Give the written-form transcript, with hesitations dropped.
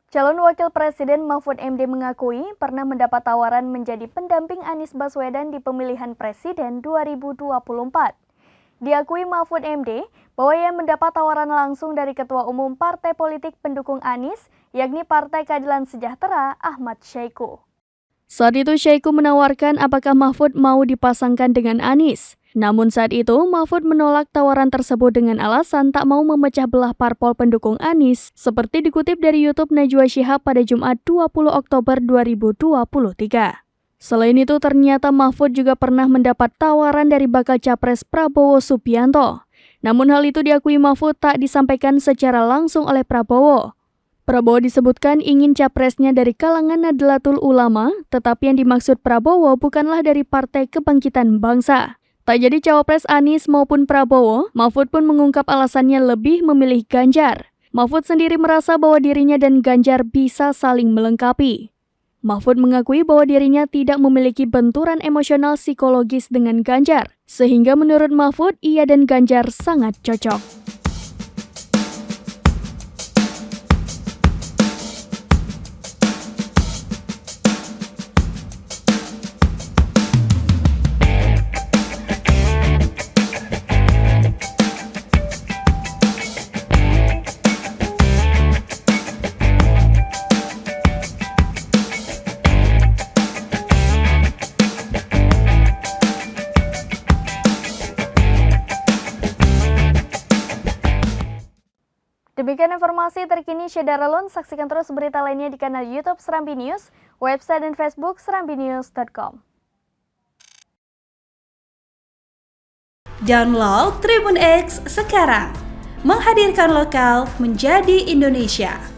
Calon Wakil Presiden Mahfud MD mengakui pernah mendapat tawaran menjadi pendamping Anies Baswedan di pemilihan presiden 2024. Diakui Mahfud MD bahwa ia mendapat tawaran langsung dari Ketua Umum Partai Politik pendukung Anies, yakni Partai Keadilan Sejahtera Ahmad Syahiku. Saat itu Syahiku menawarkan apakah Mahfud mau dipasangkan dengan Anies. Namun saat itu Mahfud menolak tawaran tersebut dengan alasan tak mau memecah belah parpol pendukung Anies, seperti dikutip dari YouTube Najwa Shihab pada Jumat 20 Oktober 2023. Selain itu ternyata Mahfud juga pernah mendapat tawaran dari bakal capres Prabowo Subianto. Namun hal itu diakui Mahfud tak disampaikan secara langsung oleh Prabowo. Prabowo disebutkan ingin capresnya dari kalangan Nahdlatul Ulama, tetapi yang dimaksud Prabowo bukanlah dari Partai Kebangkitan Bangsa. Tak jadi cawapres Anies maupun Prabowo, Mahfud pun mengungkap alasannya lebih memilih Ganjar. Mahfud sendiri merasa bahwa dirinya dan Ganjar bisa saling melengkapi. Mahfud mengakui bahwa dirinya tidak memiliki benturan emosional psikologis dengan Ganjar, sehingga menurut Mahfud ia dan Ganjar sangat cocok. Demikian informasi terkini Syedaralun, saksikan terus berita lainnya di kanal YouTube Serambi News, website dan Facebook serambinews.com. Download Tribun X sekarang, menghadirkan lokal menjadi Indonesia.